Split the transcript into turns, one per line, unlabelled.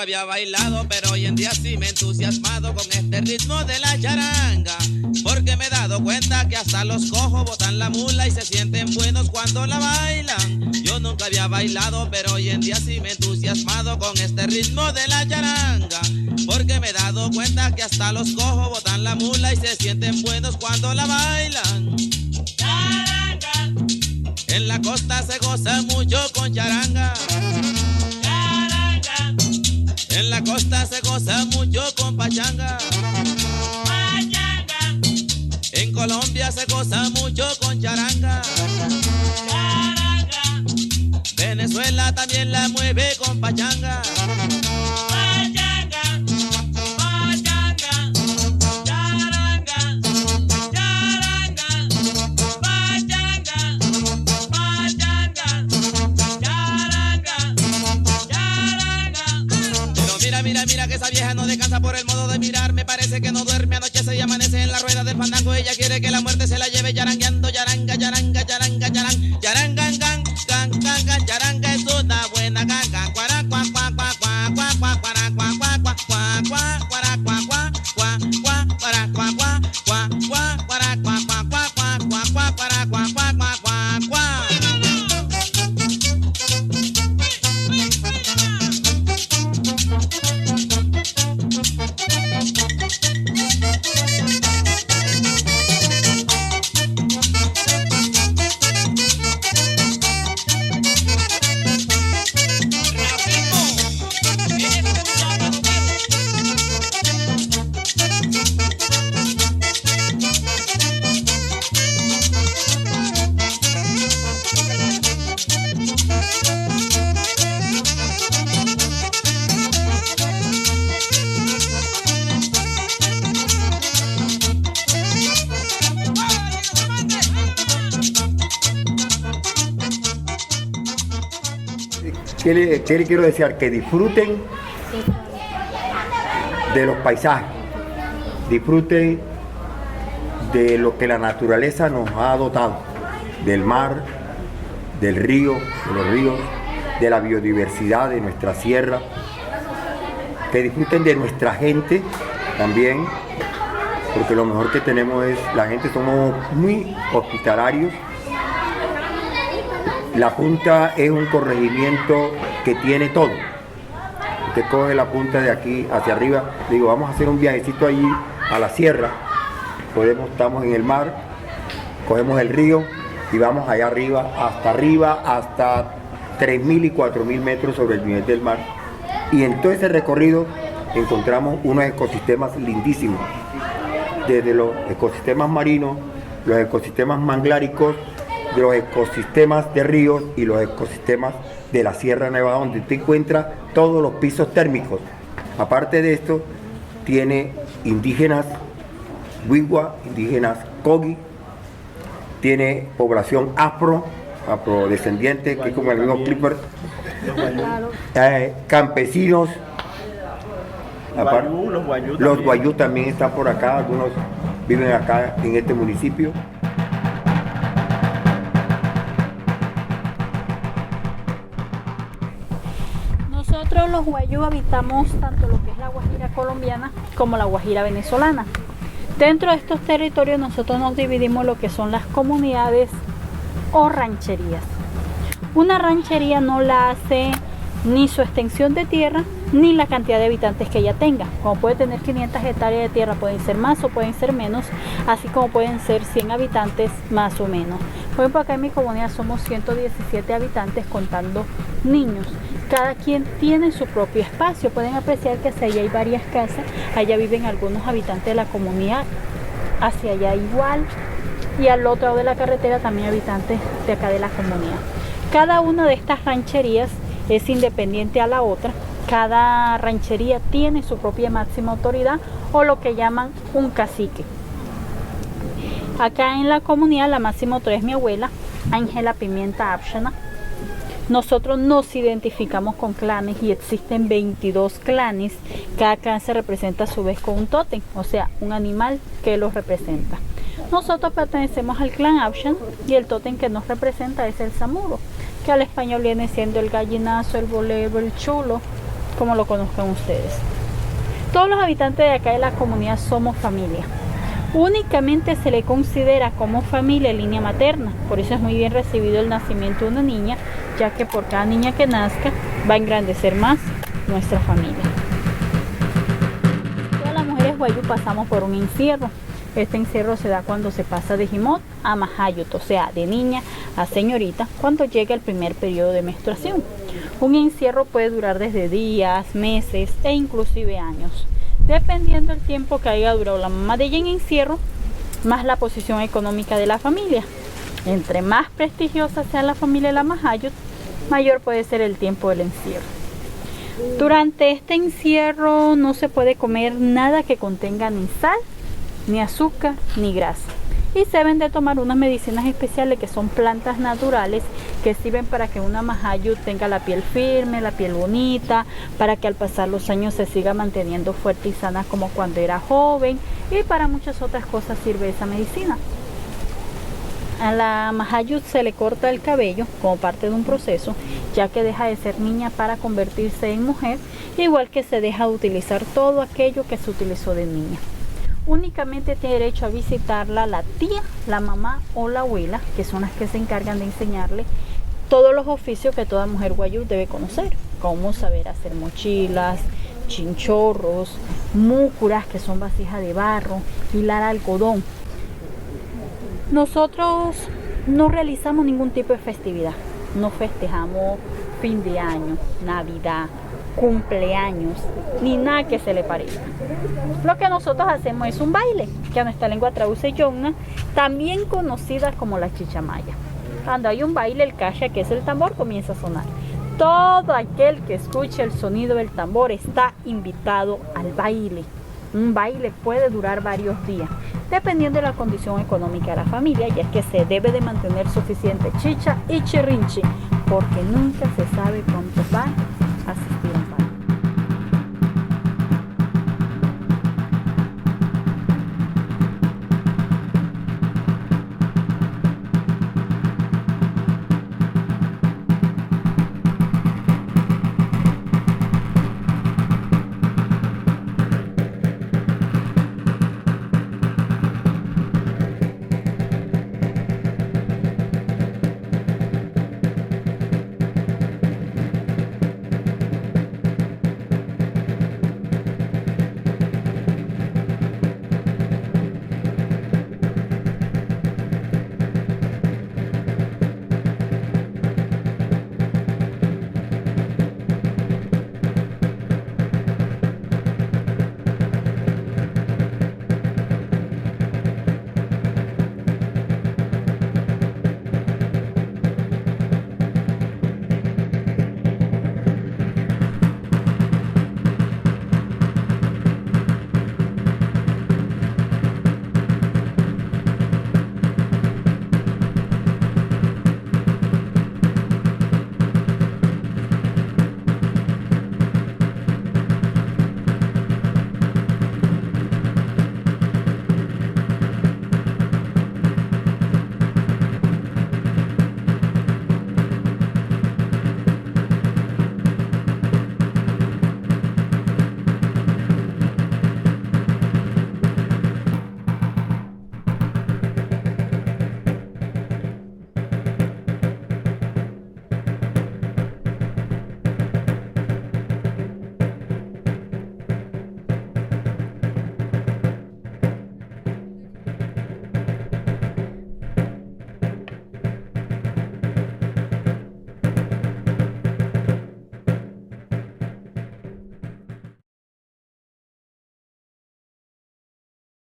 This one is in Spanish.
había bailado, pero hoy en día sí me he entusiasmado con este ritmo de la charanga, porque me he dado cuenta que hasta los cojos botan la mula y se sienten buenos cuando la bailan. Yo nunca había bailado, pero hoy en día sí me he entusiasmado con este ritmo de la charanga, porque me he dado cuenta que hasta los cojos botan la mula y se sienten buenos cuando la bailan. Charanga. En la costa se goza mucho con charanga. En la costa se goza mucho con pachanga. Pachanga. En Colombia se goza mucho con charanga. Charanga. Venezuela también la mueve con pachanga. Pachanga. Pachanga. Charanga. Charanga. Pachanga. Pachanga. Charanga. Mira que esa vieja no descansa por el modo de mirar. Me parece que no duerme, anochece y amanece en la rueda del fandango. Ella quiere que la muerte se la lleve yarangueando. Yaranga, yaranga, yaranga, yaranga. Yaranga, gang, gang, gang, gang. Yaranga es una buena ganga. Cuara, cuá, cuá, cuá, cuá, cuá, cuá, cuara, cuá, cuá, cuá, cuá, cuá, cuara, cuá, cuá, cuá, cuá, cuara, cuá, cuá, cuá, cuá, cuara, cuá, cuá, cuá, cuá, cuá, cuá, cuara, cuá, cuá, cuá, cuá, cuá.
¿Qué le quiero decir? Que disfruten de los paisajes, disfruten de lo que la naturaleza nos ha dotado, del mar, del río, de los ríos, de la biodiversidad de nuestra sierra, que disfruten de nuestra gente también, porque lo mejor que tenemos es la gente, somos muy hospitalarios. La punta es un corregimiento que tiene todo. Usted coge la punta de aquí hacia arriba, digo, vamos a hacer un viajecito allí a la sierra, estamos en el mar, cogemos el río y vamos allá arriba, hasta 3.000 y 4.000 metros sobre el nivel del mar. Y en todo ese recorrido encontramos unos ecosistemas lindísimos, desde los ecosistemas marinos, los ecosistemas mangláricos, de los ecosistemas de ríos y los ecosistemas de la Sierra Nevada, donde usted encuentra todos los pisos térmicos. Aparte de esto, tiene indígenas Wiwa, indígenas Kogi, tiene población afrodescendiente, que es como el mismo Clipper, campesinos, los guayú también están por acá, algunos viven acá en este municipio.
Nosotros los guayú habitamos tanto lo que es la Guajira colombiana como la Guajira venezolana. Dentro de estos territorios nosotros nos dividimos lo que son las comunidades o rancherías. Una ranchería no la hace ni su extensión de tierra ni la cantidad de habitantes que ella tenga. Como puede tener 500 hectáreas de tierra, pueden ser más o pueden ser menos, así como pueden ser 100 habitantes más o menos. Por ejemplo, acá en mi comunidad somos 117 habitantes contando niños. Cada quien tiene su propio espacio. Pueden apreciar que hacia allá hay varias casas, allá viven algunos habitantes de la comunidad, hacia allá igual, y al otro lado de la carretera también habitantes de acá de la comunidad. Cada una de estas rancherías es independiente a la otra. Cada ranchería tiene su propia máxima autoridad o lo que llaman un cacique. Acá en la comunidad la máxima autoridad es mi abuela, Ángela Pimienta Abshana. Nosotros nos identificamos con clanes y existen 22 clanes. Cada clan se representa a su vez con un tótem, o sea, un animal que los representa. Nosotros pertenecemos al clan Abshan y el tótem que nos representa es el samuro, que al español viene siendo el gallinazo, el bolero, el chulo, como lo conozcan ustedes. Todos los habitantes de acá de la comunidad somos familia. Únicamente se le considera como familia línea materna, por eso es muy bien recibido el nacimiento de una niña, ya que por cada niña que nazca va a engrandecer más nuestra familia. Todas las mujeres guayú pasamos por un encierro. Este encierro se da cuando se pasa de jimot a mahayut, o sea, de niña a señorita, cuando llega el primer periodo de menstruación. Un encierro puede durar desde días, meses e inclusive años. Dependiendo del tiempo que haya durado la mamadilla en encierro, más la posición económica de la familia. Entre más prestigiosa sea la familia de la mahayut, mayor puede ser el tiempo del encierro. Durante este encierro no se puede comer nada que contenga ni sal, ni azúcar, ni grasa. Y se deben de tomar unas medicinas especiales que son plantas naturales que sirven para que una mahayut tenga la piel firme, la piel bonita, para que al pasar los años se siga manteniendo fuerte y sana como cuando era joven, y para muchas otras cosas sirve esa medicina. A la mahayut se le corta el cabello como parte de un proceso, ya que deja de ser niña para convertirse en mujer, igual que se deja de utilizar todo aquello que se utilizó de niña. Únicamente tiene derecho a visitarla la tía, la mamá o la abuela, que son las que se encargan de enseñarle todos los oficios que toda mujer guayú debe conocer, como saber hacer mochilas, chinchorros, múcuras, que son vasijas de barro, hilar algodón. Nosotros no realizamos ningún tipo de festividad, no festejamos fin de año, Navidad, cumpleaños, ni nada que se le parezca. Lo que nosotros hacemos es un baile, que a nuestra lengua traduce yonna, también conocida como la chichamaya. Cuando hay un baile, el kasha, que es el tambor, comienza a sonar. Todo aquel que escuche el sonido del tambor está invitado al baile. Un baile puede durar varios días, dependiendo de la condición económica de la familia, ya que se debe de mantener suficiente chicha y chirrinchi, porque nunca se sabe cuánto va